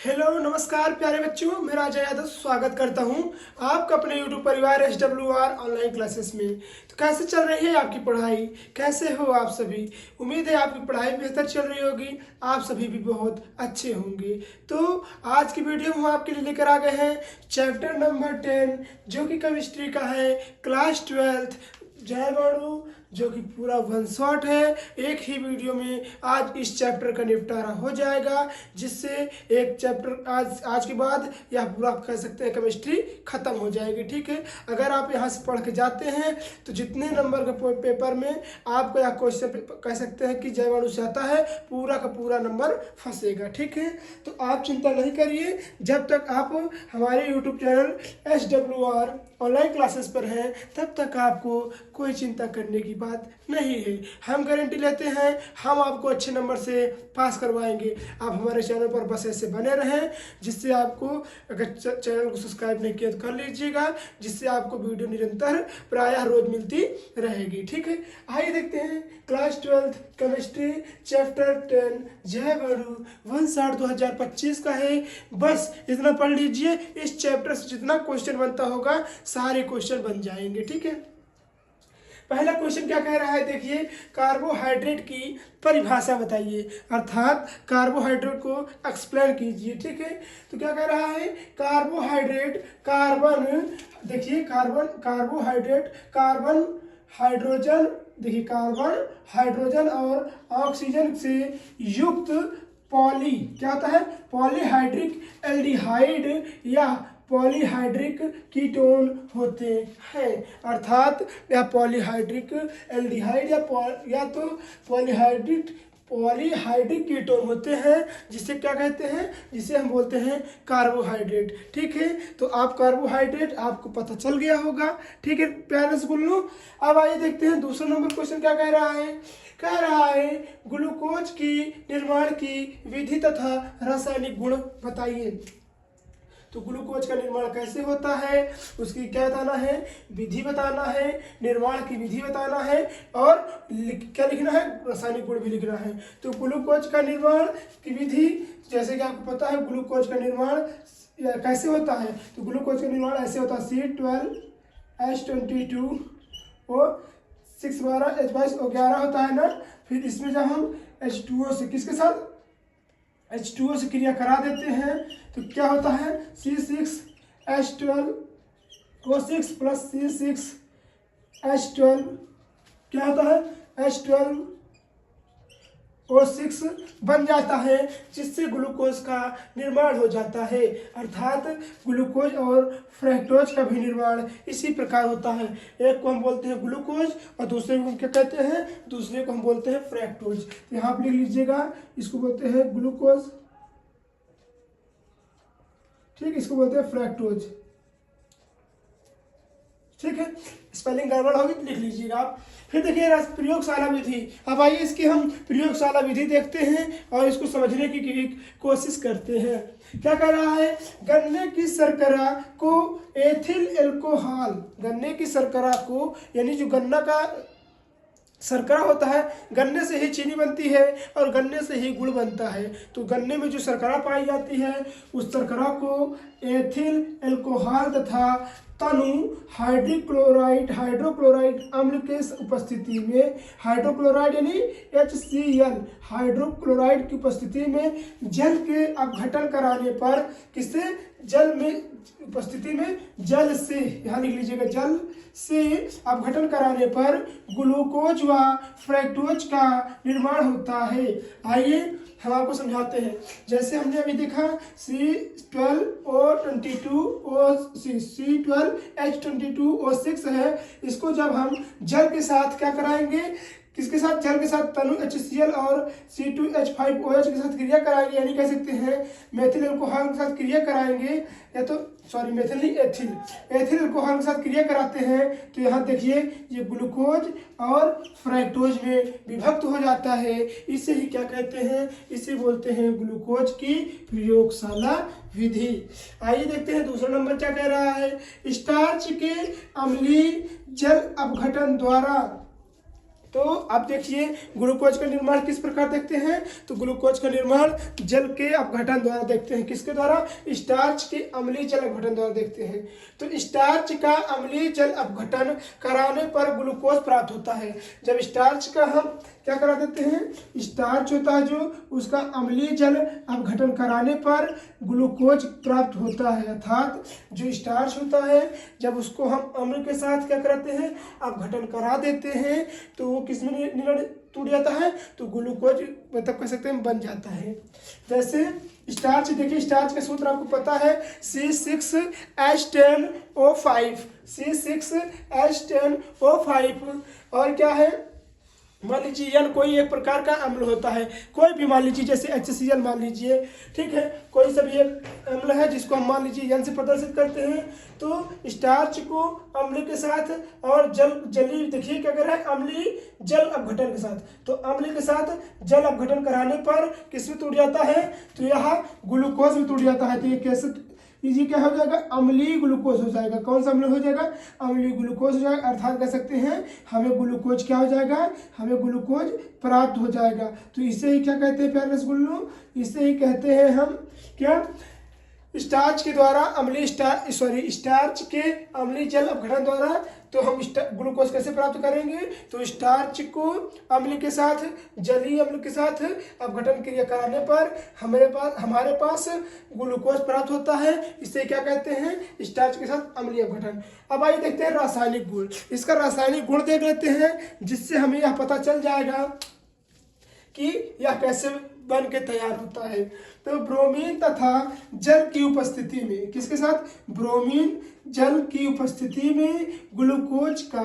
Hello नमस्कार प्यारे बच्चों, मैं राजा यादव स्वागत करता हूं आपका अपने यूट्यूब परिवार SWR ऑनलाइन क्लासेस में। तो कैसे चल रही है आपकी पढ़ाई? कैसे हो आप सभी? उम्मीद है आपकी पढ़ाई बेहतर चल रही होगी, आप सभी भी बहुत अच्छे होंगे। तो आज की वीडियो हम आपके लिए लेकर आ गए हैं चैप्टर नंबर 10 जो कि केमिस्ट्री का है, क्लास 12 जैवाणु, जो कि पूरा वन शॉट है। एक ही वीडियो में आज इस चैप्टर का निपटारा हो जाएगा, जिससे एक चैप्टर आज के बाद यह पूरा कह सकते हैं केमिस्ट्री खत्म हो जाएगी। ठीक है, अगर आप यहाँ से पढ़ के जाते हैं तो जितने नंबर के पेपर में आपको यह क्वेश्चन कह सकते हैं कि जैवाणु से आता है, पूरा का पूरा नंबर फंसेगा। ठीक है, तो आप चिंता नहीं करिए, जब तक आप हमारे YouTube channel SWR online classes पर हैं तब तक आपको कोई चिंता करने की बात नहीं है। हम गारंटी लेते हैं, हम आपको अच्छे नंबर से पास करवाएंगे। आप हमारे चैनल पर बस ऐसे बने रहें, जिससे आपको, अगर चैनल को सब्सक्राइब नहीं किया तो कर लीजिएगा, जिससे आपको वीडियो निरंतर प्रायः रोज मिलती रहेगी। ठीक है, आइए देखते हैं क्लास 12 केमिस्ट्री चैप्टर 10 जैवाणु वन शॉट 2025 का है। बस इतना पढ़ लीजिए, इस चैप्टर से जितना क्वेश्चन बनता होगा सारे क्वेश्चन बन जाएंगे। ठीक है, पहला क्वेश्चन क्या कह रहा है, देखिए, कार्बोहाइड्रेट की परिभाषा बताइए, अर्थात कार्बोहाइड्रेट को एक्सप्लेन कीजिए। ठीक है, तो क्या कह रहा है, कार्बोहाइड्रेट कार्बन, देखिए कार्बोहाइड्रेट कार्बन हाइड्रोजन, देखिए कार्बन हाइड्रोजन और ऑक्सीजन से युक्त पॉली, क्या होता है, पॉलीहाइड्रिक एल्डिहाइड या पॉलीहाइड्रिक कीटोन होते हैं। अर्थात या पॉलीहाइड्रिक एल्डिहाइड या तो पॉलीहाइड्रिक कीटोन होते हैं, जिसे क्या कहते हैं, जिसे हम बोलते हैं कार्बोहाइड्रेट। ठीक है, तो आप कार्बोहाइड्रेट आपको पता चल गया होगा। ठीक है प्यारे स्कूलों, अब आइए देखते हैं दूसरा नंबर क्वेश्चन क्या कह रहा है। कह रहा है ग्लूकोज की निर्माण की विधि तथा रासायनिक गुण बताइए। तो ग्लूकोज का निर्माण कैसे होता है, उसकी क्या बताना है, विधि बताना है, निर्माण की विधि बताना है, और क्या लिखना है, रासायनिक गुण भी लिखना है। तो ग्लूकोज का निर्माण की विधि, जैसे कि आपको पता है ग्लूकोज का निर्माण कैसे होता है, तो ग्लूकोज का निर्माण ऐसे होता है, C12H22 और 612H22 होता है ना। फिर इसमें जब हम H2O से किसके साथ, H2O से क्रिया करा देते हैं तो क्या होता है, C6H12O6 प्लस C6H12 क्या होता है, H12O6 बन जाता है, जिससे ग्लूकोज का निर्माण हो जाता है। अर्थात ग्लूकोज और फ्रक्टोज का भी निर्माण इसी प्रकार होता है। एक को हम बोलते हैं ग्लूकोज और दूसरे को हम क्या कहते हैं, दूसरे को हम बोलते हैं फ्रक्टोज। यहाँ आप लिख लीजिएगा, इसको बोलते हैं ग्लूकोज, ठीक, इसको बोलते हैं फ्रक्टोज। ठीक है, स्पेलिंग गड़बड़ होगी तो लिख लीजिएगा आप। फिर देखिए प्रयोगशाला विधि। अब आइए इसकी हम प्रयोगशाला विधि देखते हैं और इसको समझने की कोशिश करते हैं। क्या कह रहा है, गन्ने की शर्करा को एथिल एल्कोहल, गन्ने की शर्करा को, यानी जो गन्ना का शर्करा होता है, गन्ने से ही चीनी बनती है और गन्ने से ही गुड़ बनता है। तो गन्ने में जो शर्करा पाई जाती है उस शर्करा को एथिल एल्कोहल तथा तनु हाइड्रोक्लोराइड अम्ल के उपस्थिति में, हाइड्रोक्लोराइड यानी HCl, हाइड्रोक्लोराइड की उपस्थिति में जल के अपघटन कराने पर, किससे, जल में उपस्थिति में जल से, यहाँ लिख लीजिएगा, जल से अपघटन कराने पर ग्लूकोज व फ्रक्टोज का निर्माण होता है। आइए हम आपको समझाते हैं। जैसे हमने अभी देखा C12H22O6 है, इसको जब हम जल के साथ क्या कराएंगे, किसके साथ, जल के साथ तनु HCl और C2H5OH के साथ क्रिया कराएंगे, यानी कह सकते हैं मेथिल एल्कोहल के साथ क्रिया कराएंगे, या तो सॉरी मेथिल नहीं, एथिल एल्कोहल के साथ क्रिया कराते हैं, तो यहाँ देखिए ये ग्लूकोज और फ्रक्टोज में विभक्त हो जाता है। इसे ही क्या कहते हैं, इसे बोलते हैं ग्लूकोज की प्रयोगशाला विधि। आइए देखते हैं दूसरा नंबर क्या कह रहा है, स्टार्च के अम्लीय जल अपघटन द्वारा तो आप देखिए ग्लूकोज का निर्माण किस प्रकार देखते हैं, तो ग्लूकोज का निर्माण जल के अपघटन द्वारा देखते हैं। किसके द्वारा, स्टार्च के अम्लीय जल अपघटन द्वारा देखते हैं। तो स्टार्च का अम्लीय जल अपघटन कराने पर ग्लूकोज प्राप्त होता है। जब स्टार्च का हम क्या करा देते हैं, स्टार्च होता है जो, उसका अम्लीय जल अपघटन कराने पर ग्लूकोज प्राप्त होता है। अर्थात जो स्टार्च होता है जब उसको हम अम्ल के साथ क्या कराते हैं, अपघटन करा देते हैं, तो वो किसमें टूट जाता है, तो ग्लूकोज मतलब कह सकते हैं बन जाता है। जैसे स्टार्च, देखिए स्टार्च का सूत्र आपको पता है C6H10O5, C6H10O5। और क्या है, मान लीजिए N कोई एक प्रकार का अम्ल होता है, कोई भी मान लीजिए जैसे HCl मान लीजिए, ठीक है, कोई सा भी एक अम्ल है जिसको हम मान लीजिए N से प्रदर्शित करते हैं। तो स्टार्च को अम्ल के साथ और जली देखिए क्या कर रहा है, अम्लीय जल अपघटन के साथ, तो अम्ल के साथ जल अपघटन कराने पर किसमें टूट जाता है, तो यह ग्लूकोज में टूट जाता है। तो ये कैसे, ये क्या हो जाएगा, अम्लीय ग्लूकोज हो जाएगा। कौन सा अम्ल हो जाएगा, अम्लीय ग्लूकोज हो जाएगा। अर्थात कह सकते हैं हमें ग्लूकोज क्या हो जाएगा, हमें ग्लूकोज प्राप्त हो जाएगा। तो इसे ही क्या कहते हैं प्यारे रसगुल्लों, इसे ही कहते हैं हम क्या, स्टार्च के द्वारा अम्लीय स्टार्च के अम्लीय जल अपघटन द्वारा। तो हम ग्लूकोज कैसे प्राप्त करेंगे, तो स्टार्च को अम्ल के साथ, जलीय अम्ल के साथ अपघटन क्रिया कराने पर हमारे पास ग्लूकोज प्राप्त होता है। इसे क्या कहते हैं, स्टार्च के साथ अम्लीय अपघटन। अब आइए देखते हैं रासायनिक गुण। इसका रासायनिक गुण देख लेते हैं, जिससे हमें यह पता चल जाएगा कि यह कैसे बन के तैयार होता है। तो ब्रोमीन तथा जल की उपस्थिति में, किसके साथ, ब्रोमीन जल की उपस्थिति में ग्लूकोज का,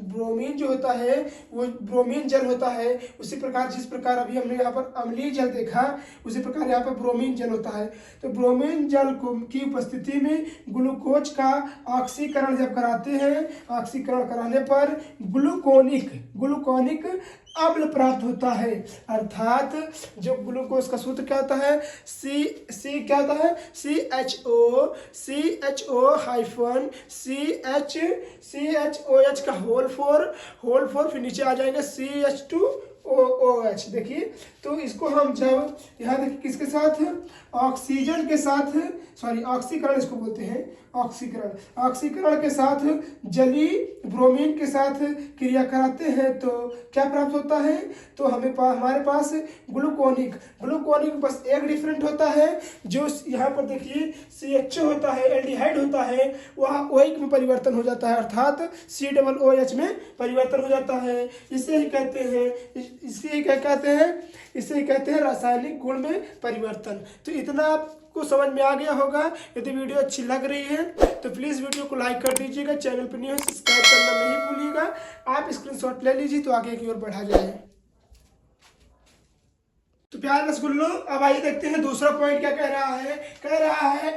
ब्रोमीन जो होता है वो ब्रोमीन जल होता है। उसी प्रकार जिस प्रकार अभी हमने यहाँ पर अम्लीय जल देखा, उसी प्रकार यहाँ पर ब्रोमीन जल होता है। तो ब्रोमीन जल की उपस्थिति में ग्लूकोज का ऑक्सीकरण जब कराते हैं, ऑक्सीकरण कराने पर ग्लूकोनिक अम्ल प्राप्त होता है। अर्थात जो ग्लूकोज का सूत्र क्या होता है, सी क्या होता है, CHOCH का होल फोर फिर नीचे आ जाएगा CH2OH। देखिए तो इसको हम जब यहाँ देखिए किसके साथ, ऑक्सीजन के साथ, ऑक्सीकरण इसको बोलते हैं, ऑक्सीकरण के साथ जलीय ब्रोमीन के साथ क्रिया कराते हैं तो क्या प्राप्त होता है, तो हमारे पास ग्लूकोनिक बस एक डिफरेंट होता है। जो यहाँ पर देखिए CHO होता है, एल्डिहाइड होता है, वह OH में परिवर्तन हो जाता है, अर्थात COOH में परिवर्तन हो जाता है। इसे ही कहते हैं रासायनिक गुण में परिवर्तन। तो इतना आपको समझ में आ गया होगा। यदि वीडियो अच्छी लग रही है तो प्लीज़ वीडियो को लाइक कर दीजिएगा, चैनल पर नहीं हो सब्सक्राइब करना नहीं भूलिएगा। आप स्क्रीनशॉट ले लीजिए तो आगे की ओर बढ़ा जाए। तो प्यारे रसगुल्लों, अब आइए देखते हैं दूसरा पॉइंट क्या कह रहा है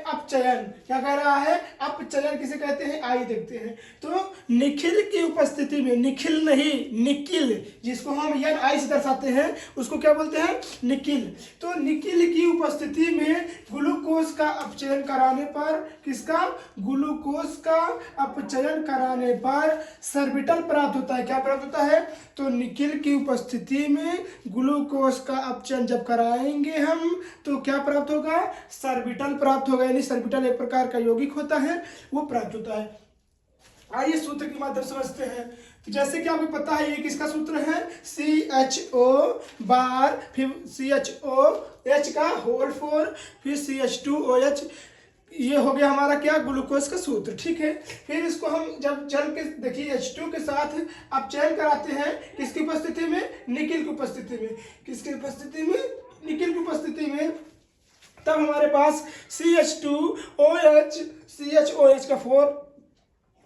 अपचयन। क्या कह रहा है, अपचयन किसे कहते हैं, आइए देखते हैं। तो निखिल की उपस्थिति में, निखिल नहीं निकिल, जिसको हम NI से दर्शाते हैं उसको क्या बोलते हैं, निकिल। तो निकिल की उपस्थिति में ग्लूकोज का अपचयन कराने पर, किसका, ग्लूकोज का अपचयन कराने पर सर्बिटल प्राप्त होता है। क्या प्राप्त होता है, तो निकिल की उपस्थिति में ग्लूकोज का अपचयन जब कराएंगे हम तो क्या प्राप्त होगा, सर्बिटल प्राप्त होगा। यानी सर्बिटल एक प्रकार का यौगिक होता है, वो प्राप्त होता है। आइए सूत्र के माध्यम समझते हैं। तो जैसे कि आपको पता है ये किसका सूत्र है, CHO बार, फिर CHOH का होल फोर, फिर CH2OH। ये हो गया हमारा क्या, ग्लूकोज का सूत्र, ठीक है। फिर इसको हम जब जल के देखिए H2 के साथ अपचयन कराते हैं, किसकी उपस्थिति में, निकिल की उपस्थिति में, किसकी उपस्थिति में, निकिल की उपस्थिति में, तब हमारे पास CH2OH का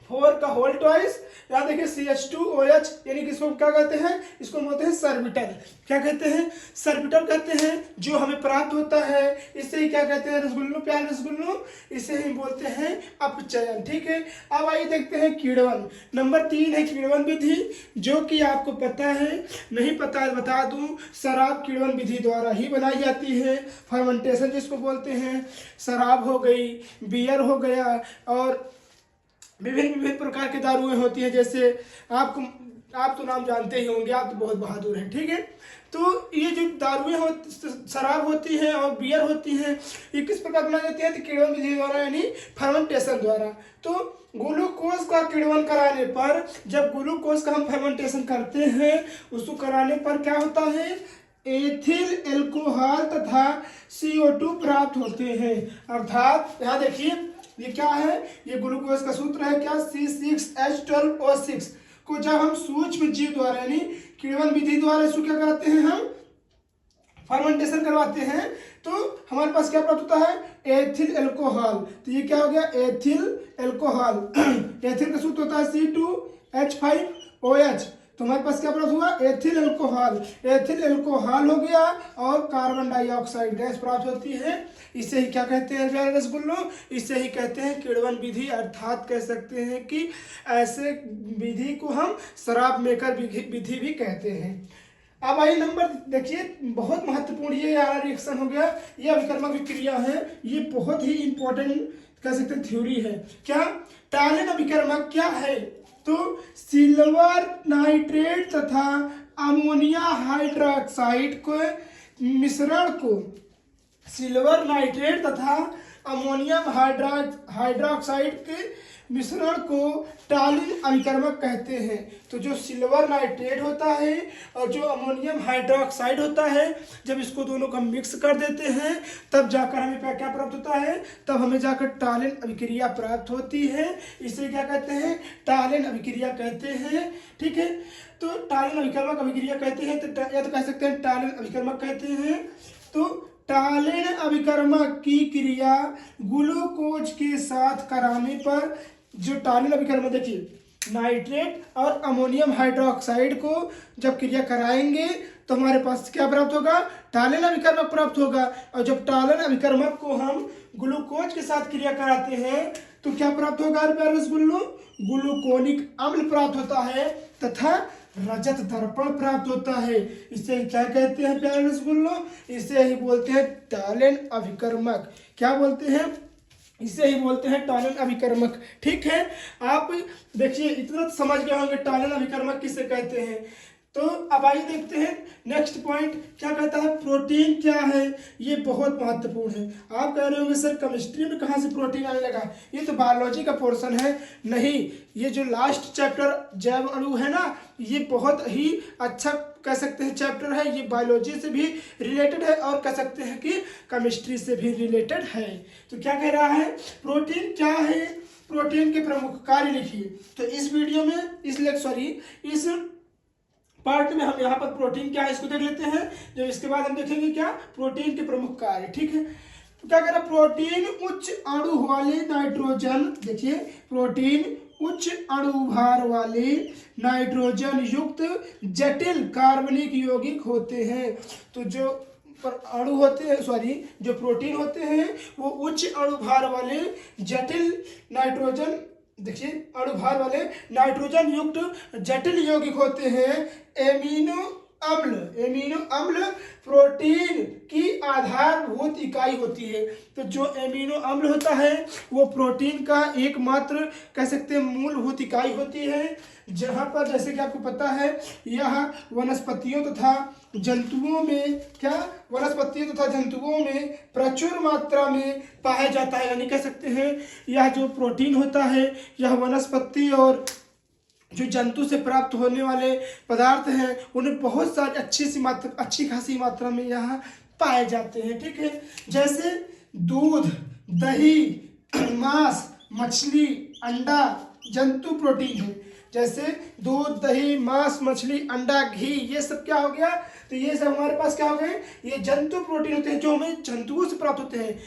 फोर का होल ट्वाइस, यहाँ देखिए CH2OH, यानी कि इसको क्या कहते हैं, इसको बोलते हैं सर्बिटल। क्या कहते हैं, सर्बिटल कहते हैं, जो हमें प्राप्त होता है। इसे ही क्या कहते हैं रसगुल्लों, प्यारे रसगुल्लों, इसे ही बोलते हैं अपचयन, ठीक है। अब आइए देखते हैं किण्वन। नंबर 3 है किण्वन विधि, जो कि आपको पता है, नहीं पता है बता दूं, शराब किण्वन विधि द्वारा ही बनाई जाती है। फर्मेंटेशन जिसको बोलते हैं, शराब हो गई, बियर हो गया, और विभिन्न प्रकार की दारुएं होती हैं। जैसे आपको आप तो नाम जानते ही होंगे, आप तो बहुत बहादुर हैं, ठीक है। तो ये जो दारुएं शराब होती हैं और बियर होती हैं, ये किस प्रकार बनाई जाती है? तो किण्वन विधि द्वारा, यानी फर्मेंटेशन द्वारा। तो ग्लूकोज का किण्वन कराने पर, जब ग्लूकोज का हम फर्मेंटेशन करते हैं, उसको कराने पर क्या होता है? एथिल एल्कोहल तथा CO2 प्राप्त होते हैं। अर्थात यहाँ देखिए, ये क्या है? ये ग्लूकोज का सूत्र है क्या? C6H12O6 को जब हम सूक्ष्म जीव द्वारा, यानी किण्वन विधि द्वारा इसको क्या कराते हैं? हम फर्मेंटेशन करवाते हैं, तो हमारे पास क्या प्राप्त होता है? Ethyl alcohol. तो ये क्या हो गया? Ethyl alcohol. एथिल का सूत्र होता है C2H5OH। तो हमारे पास क्या प्राप्त हुआ? Ethyl alcohol. एथिल एल्कोहल हो गया और कार्बन डाइऑक्साइड गैस प्राप्त होती है। इसे ही क्या कहते हैं प्यारे रसगुल्लों? इसे ही कहते हैं किण्वन विधि। अर्थात कह सकते हैं कि ऐसे विधि को हम शराब मेकर विधि भी कहते हैं। अब आइए नंबर देखिए, बहुत महत्वपूर्ण ये रिएक्शन हो गया, ये अभिकर्मक विक्रिया है, ये बहुत ही इंपॉर्टेंट कह सकते हैं थ्योरी है। क्या? टालिन अभिकर्मक क्या है? तो सिल्वर नाइट्रेट तथा अमोनिया हाइड्रोक्साइड को मिश्रण को, सिल्वर नाइट्रेट तथा अमोनियम हाइड्रोक्साइड के मिश्रण को टालिन अभिकर्मक कहते हैं। तो जो सिल्वर नाइट्रेट होता है और जो अमोनियम हाइड्रोक्साइड होता है, जब इसको दोनों को मिक्स कर देते हैं, तब जाकर हमें क्या प्राप्त होता है? तब हमें जाकर टालिन अभिक्रिया प्राप्त होती है। इसे क्या कहते हैं? टालिन अभिक्रिया कहते हैं, ठीक है। तो टालिन अभिकर्मक अभिक्रिया कहते हैं, तो या तो कह सकते हैं टालिन अभिकर्मक कहते हैं। तो टालिन अभिकर्मक की क्रिया ग्लूकोज के साथ कराने पर, जो टालिन अभिकर्मक देखिए, नाइट्रेट और अमोनियम हाइड्रोक्साइड को जब क्रिया कराएंगे तो हमारे पास क्या प्राप्त होगा? टालिन अभिकर्मक प्राप्त होगा। और जब टालिन अभिकर्मक को हम ग्लूकोज के साथ क्रिया कराते हैं तो क्या प्राप्त होगा प्यारे रसगुल्लों? ग्लूकोनिक अम्ल प्राप्त होता है तथा रजत दर्पण प्राप्त होता है। इसे क्या कहते हैं प्यारे रसगुल्लों? इसे ही बोलते हैं टालिन अभिकर्मक। क्या बोलते हैं? इसे ही बोलते हैं टालिन अभिकर्मक, ठीक है। आप देखिए, इतना समझ गए होंगे टालिन अभिकर्मक किसे कहते हैं। तो अब आइए देखते हैं नेक्स्ट पॉइंट क्या कहता है? प्रोटीन क्या है? ये बहुत महत्वपूर्ण है। आप कह रहे होंगे सर केमिस्ट्री में कहाँ से प्रोटीन आने लगा? ये तो बायोलॉजी का पोर्शन है। नहीं, ये जो लास्ट चैप्टर जैव अणु है ना, ये बहुत ही अच्छा कह सकते हैं चैप्टर है। ये बायोलॉजी से भी रिलेटेड है और कह सकते हैं कि केमिस्ट्री से भी रिलेटेड है। तो क्या कह रहा है? प्रोटीन क्या है? प्रोटीन के प्रमुख कार्य लिखिए। तो इस वीडियो में इस पार्ट में हम यहाँ पर प्रोटीन क्या है इसको देख लेते हैं। जब इसके बाद हम देखेंगे क्या? प्रोटीन के प्रमुख कार्य, ठीक है। तो क्या कह रहा है? प्रोटीन उच्च अणु वाले नाइट्रोजन, देखिए, प्रोटीन उच्च अणु भार वाले नाइट्रोजन युक्त जटिल कार्बनिक यौगिक होते हैं। तो जो अणु होते हैं, जो प्रोटीन होते हैं वो उच्च अणु भार वाले जटिल नाइट्रोजन, देखिए, अणु भार वाले नाइट्रोजन युक्त जटिल यौगिक होते हैं। एमिनो अम्ल प्रोटीन की आधारभूत इकाई होती है। तो जो एमिनो अम्ल होता है वो प्रोटीन का एकमात्र कह सकते हैं मूलभूत इकाई होती है। जहाँ पर जैसे कि आपको पता है, यह वनस्पतियों तथा जंतुओं में प्रचुर मात्रा में पाया जाता है। यानी कह सकते हैं यह जो प्रोटीन होता है, यह वनस्पति और जो जंतु से प्राप्त होने वाले पदार्थ हैं उन्हें बहुत सारी अच्छी खासी मात्रा में यहाँ पाए जाते हैं, ठीक है। जैसे दूध, दही, मांस, मछली, अंडा जंतु प्रोटीन है। जैसे दूध, दही, मांस, मछली, अंडा, घी, ये सब क्या हो गया? तो ये सब हमारे पास क्या हो गए? ये जंतु प्रोटीन होते हैं जो हमें जंतुओं से प्राप्त होते हैं।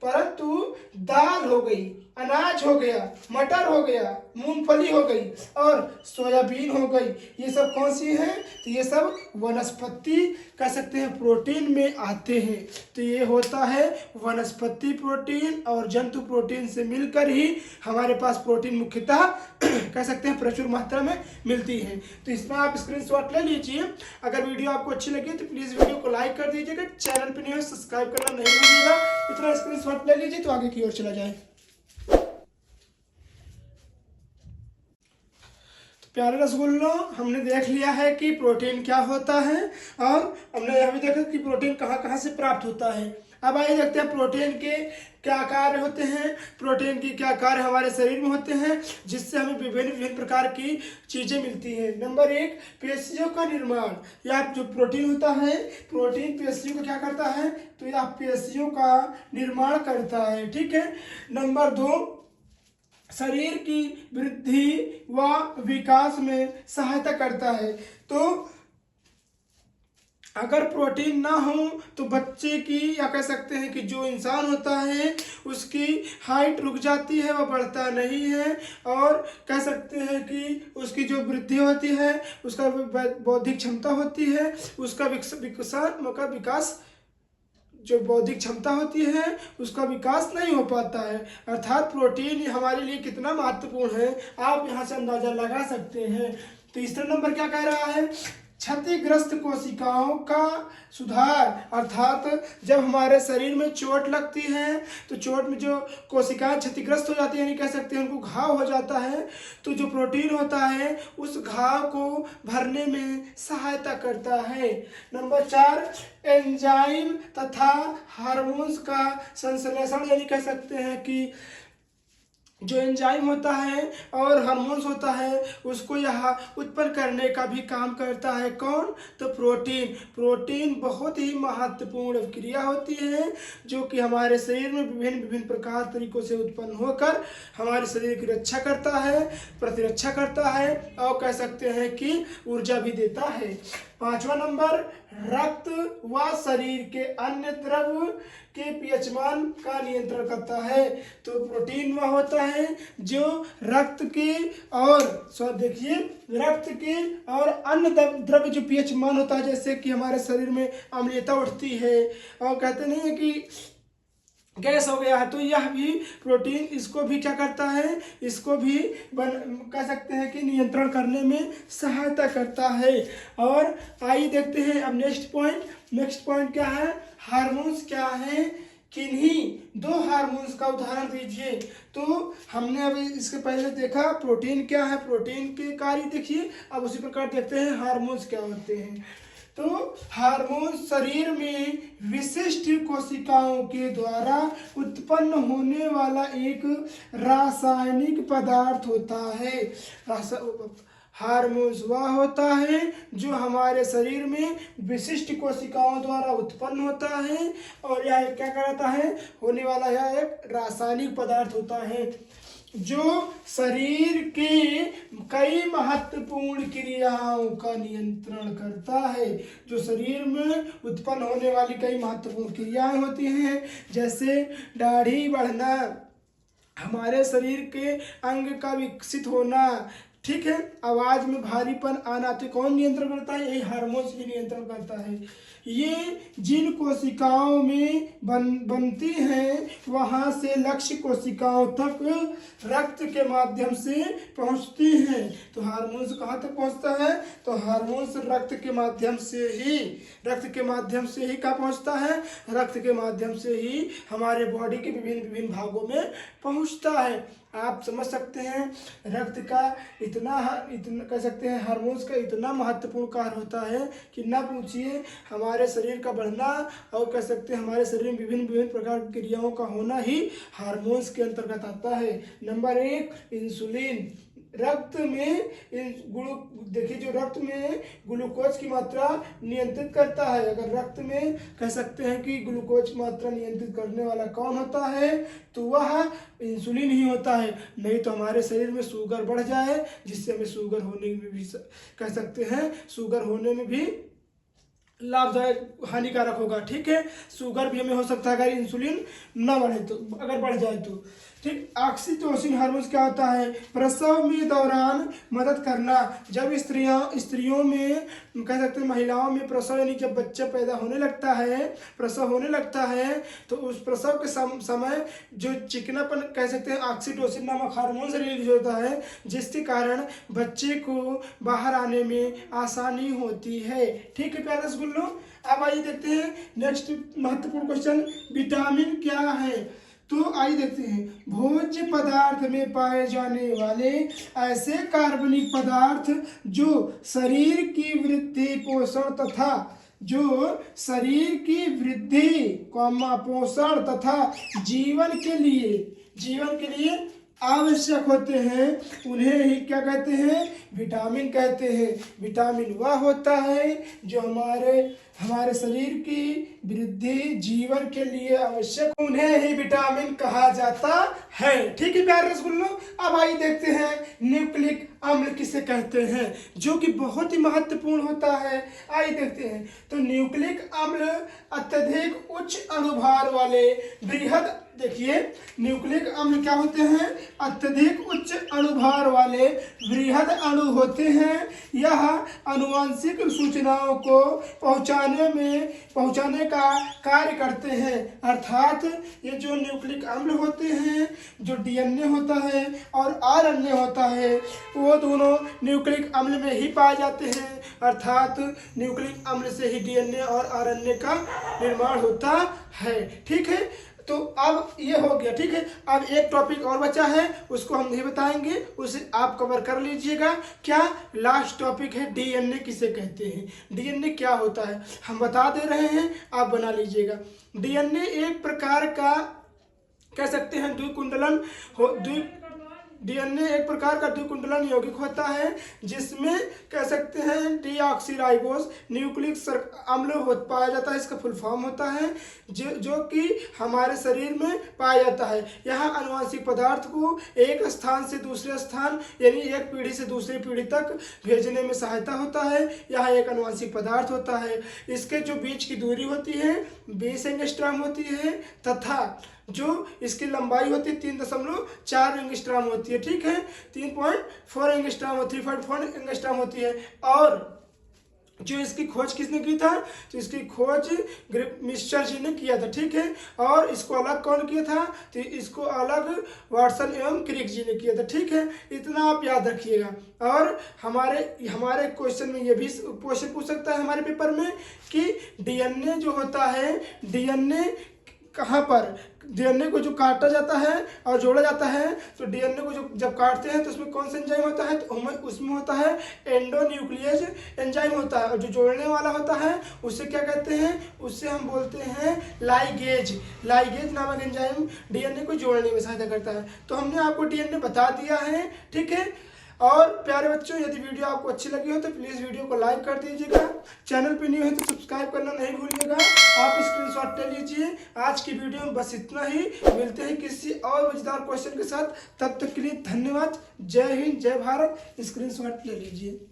परंतु दाल हो गई, अनाज हो गया, मटर हो गया, मूंगफली हो गई और सोयाबीन हो गई, ये सब कौन सी है? तो ये सब वनस्पति कह सकते हैं प्रोटीन में आते हैं। तो ये होता है वनस्पति प्रोटीन और जंतु प्रोटीन से मिलकर ही हमारे पास प्रोटीन मुख्यतः कह सकते हैं प्रचुर मात्रा में मिलती है। तो इसमें आप स्क्रीनशॉट ले लीजिए। अगर वीडियो आपको अच्छी लगी तो प्लीज़ वीडियो को लाइक कर दीजिएगा, चैनल पर नहीं हो सब्सक्राइब करना नहीं भूलिएगा। इतना स्क्रीनशॉट ले लीजिए तो आगे की ओर चला जाए। प्यारे रसगुल्लों, हमने देख लिया है कि प्रोटीन क्या होता है और हमने यह भी देखा कि प्रोटीन कहाँ कहाँ से प्राप्त होता है। अब आइए देखते हैं प्रोटीन के क्या कार्य होते हैं, प्रोटीन की क्या कार्य हमारे शरीर में होते हैं जिससे हमें विभिन्न विभिन्न प्रकार की चीज़ें मिलती हैं। नंबर 1, पेशियों का निर्माण। यह जो प्रोटीन होता है, प्रोटीन पेशियों को क्या करता है, तो यह पेशियों का निर्माण करता है। ठीक है। नंबर 2, शरीर की वृद्धि व विकास में सहायता करता है। तो अगर प्रोटीन ना हो तो बच्चे की, या कह सकते हैं कि जो इंसान होता है उसकी हाइट रुक जाती है, वह बढ़ता नहीं है। और कह सकते हैं कि उसकी जो वृद्धि होती है, उसका बौद्धिक क्षमता होती है, उसका विकास, जो बौद्धिक क्षमता होती है उसका विकास नहीं हो पाता है। अर्थात प्रोटीन हमारे लिए कितना महत्वपूर्ण है आप यहाँ से अंदाजा लगा सकते हैं। तीसरा नंबर क्या कह रहा है, क्षतिग्रस्त कोशिकाओं का सुधार। अर्थात जब हमारे शरीर में चोट लगती है तो चोट में जो कोशिकाएं क्षतिग्रस्त हो जाती है, यानी कह सकते हैं उनको घाव हो जाता है, तो जो प्रोटीन होता है उस घाव को भरने में सहायता करता है। नंबर 4, एंजाइम तथा हार्मोन्स का संश्लेषण, यानी कह सकते हैं कि जो एंजाइम होता है और हार्मोन्स होता है उसको यह उत्पन्न करने का भी काम करता है। कौन, तो प्रोटीन। प्रोटीन बहुत ही महत्वपूर्ण क्रिया होती है जो कि हमारे शरीर में विभिन्न विभिन्न प्रकार तरीकों से उत्पन्न होकर हमारे शरीर की रक्षा करता है, प्रतिरक्षा करता है और कह सकते हैं कि ऊर्जा भी देता है। 5वां नंबर, रक्त व शरीर के अन्य द्रव के पीएच मान का नियंत्रण करता है। तो प्रोटीन वह होता है जो रक्त के और देखिए रक्त के और अन्य द्रव्य जो पीएच मान होता है, जैसे कि हमारे शरीर में अम्लता उठती है और कहते नहीं है कि गैस हो गया है, तो यह भी प्रोटीन इसको भी क्या करता है, इसको भी कह सकते हैं कि नियंत्रण करने में सहायता करता है। और आइए देखते हैं अब नेक्स्ट पॉइंट क्या है, हार्मोन्स क्या है, किन्हीं 2 हार्मोन्स का उदाहरण दीजिए। तो हमने अभी इसके पहले देखा प्रोटीन क्या है, प्रोटीन के कार्य देखिए, अब उसी प्रकार देखते हैं हार्मोन्स क्या होते हैं। तो हार्मोन शरीर में विशिष्ट कोशिकाओं के द्वारा उत्पन्न होने वाला एक रासायनिक पदार्थ होता है। हार्मोन्स वह होता है जो हमारे शरीर में विशिष्ट कोशिकाओं द्वारा उत्पन्न होता है और यह क्या कहलाता है, होने वाला यह एक रासायनिक पदार्थ होता है जो शरीर के कई महत्वपूर्ण क्रियाओं का नियंत्रण करता है। जो शरीर में उत्पन्न होने वाली कई महत्वपूर्ण क्रियाएं होती हैं, जैसे दाढ़ी बढ़ना, हमारे शरीर के अंग का विकसित होना, ठीक है, आवाज में भारीपन आना, तो कौन नियंत्रण करता है, यही हार्मोन्स भी नियंत्रण करता है। ये जिन कोशिकाओं में बनती हैं वहां से लक्ष्य कोशिकाओं तक रक्त के माध्यम से पहुंचती हैं। तो हार्मोन्स कहाँ तक पहुंचता है, तो हार्मोन्स रक्त के माध्यम से ही कहाँ पहुंचता है, रक्त के माध्यम से ही हमारे बॉडी के विभिन्न विभिन्न भागों में पहुंचता है। आप समझ सकते हैं रक्त का इतना कह सकते हैं हार्मोन्स का इतना महत्वपूर्ण कार्य होता है कि ना पूछिए। हमारे शरीर का बढ़ना और कह सकते हैं हमारे शरीर में विभिन्न विभिन्न प्रकार की क्रियाओं का होना ही हार्मोन्स के अंतर्गत आता है। Number 1, insulin. रक्त में देखिए जो रक्त में ग्लूकोज की मात्रा नियंत्रित करता है। अगर रक्त में कह सकते हैं कि ग्लूकोज की मात्रा नियंत्रित करने वाला कौन होता है, तो वह इंसुलिन ही होता है। नहीं तो हमारे शरीर में शुगर बढ़ जाए, जिससे हमें शुगर होने में भी कह सकते हैं शुगर होने में भी लाभदायक हानिकारक होगा। ठीक है, शुगर भी हमें हो सकता है अगर इंसुलिन ना बढ़े तो, अगर बढ़ जाए तो। ठीक, ऑक्सीटोसिन हार्मोन क्या होता है, प्रसव में दौरान मदद करना। जब स्त्रियों में कह सकते हैं महिलाओं में प्रसव यानी जब बच्चा पैदा होने लगता है, प्रसव होने लगता है, तो उस प्रसव के समय जो चिकनापन कह सकते हैं ऑक्सीटोसिन नामक हार्मोन से रिलीज होता है, जिसके कारण बच्चे को बाहर आने में आसानी होती है। ठीक है प्यारे स्कूलों, अब आइए देखते हैं नेक्स्ट महत्वपूर्ण क्वेश्चन, विटामिन क्या है। तो आइए देखते हैं, भोज्य पदार्थ में पाए जाने वाले ऐसे कार्बनिक पदार्थ जो शरीर की वृद्धि पोषण तथा पोषण तथा जीवन के लिए आवश्यक होते हैं, उन्हें ही क्या कहते हैं, विटामिन कहते हैं। विटामिन वह होता है जो हमारे शरीर की वृद्धि जीवन के लिए आवश्यक, उन्हें ही विटामिन कहा जाता है। ठीक है प्यारे रसगुल्लों, अब आइए देखते हैं न्यूक्लिक अम्ल किसे कहते हैं, जो कि बहुत ही महत्वपूर्ण होता है। आइए देखते हैं, तो न्यूक्लिक अम्ल अत्यधिक उच्च अणुभार वाले बृहद, देखिए न्यूक्लिक अम्ल क्या होते हैं, अत्यधिक उच्च अणुभार वाले बृहद अणु होते हैं। यह आनुवंशिक सूचनाओं को पहुंचाने का कार्य करते हैं। अर्थात ये जो न्यूक्लिक अम्ल होते हैं, जो डीएनए होता है और आरएनए होता है, वो दोनों न्यूक्लिक अम्ल में ही पाए जाते हैं। अर्थात न्यूक्लिक अम्ल से ही डीएनए और आरएनए का निर्माण होता है। ठीक है, तो अब ये हो गया। ठीक है, अब एक टॉपिक और बचा है, उसको हम नहीं बताएंगे, उसे आप कवर कर लीजिएगा। क्या, लास्ट टॉपिक है डीएनए किसे कहते हैं। डीएनए क्या होता है हम बता दे रहे हैं, आप बना लीजिएगा। डीएनए एक प्रकार का कह सकते हैं डीएनए एक प्रकार का द्विकुंडलन यौगिक होता है, जिसमें कह सकते हैं डीऑक्सीराइबोस न्यूक्लिक अम्ल पाया जाता है। इसका फुल फॉर्म होता है जो कि हमारे शरीर में पाया जाता है। यह आनुवंशिक पदार्थ को एक स्थान से दूसरे स्थान, यानी एक पीढ़ी से दूसरी पीढ़ी तक भेजने में सहायता होता है। यह एक आनुवंशिक पदार्थ होता है। इसके जो बीच की दूरी होती है 20 एंगस्ट्रॉम होती है, तथा जो इसकी लंबाई होती है 3.4 एंगस्ट्रॉम होती है। ठीक है, 3.4 एंगस्ट्रॉम 3.4 एंगस्ट्रॉम होती है। और जो इसकी खोज किसने की था, तो इसकी खोज मिस्टर जी ने किया था। ठीक है, और इसको अलग कौन किया था, तो इसको अलग वाटसन एवं क्रिक जी ने किया था। ठीक है, इतना आप याद रखिएगा। और हमारे क्वेश्चन में ये भी क्वेश्चन पूछ सकता है हमारे पेपर में कि डीएनए जो होता है, डीएनए कहाँ पर, डीएनए को जो काटा जाता है और जोड़ा जाता है, तो डीएनए को जब काटते हैं तो उसमें कौन सा एंजाइम होता है, तो उसमें होता है एंडोन्यूक्लियस एंजाइम होता है। और जो जोड़ने वाला होता है उसे क्या कहते हैं, उससे हम बोलते हैं लाइगेज नामक एंजाइम डीएनए को जोड़ने में सहायता करता है। तो हमने आपको डीएनए बता दिया है। ठीक है, और प्यारे बच्चों, यदि वीडियो आपको अच्छी लगी हो तो प्लीज़ वीडियो को लाइक कर दीजिएगा। चैनल पे न्यू है तो सब्सक्राइब करना नहीं भूलिएगा। आप स्क्रीनशॉट ले लीजिए। आज की वीडियो में बस इतना ही। मिलते हैं किसी और मजेदार क्वेश्चन के साथ, तब तक के लिए धन्यवाद। जय हिंद, जय भारत। स्क्रीनशॉट ले लीजिए।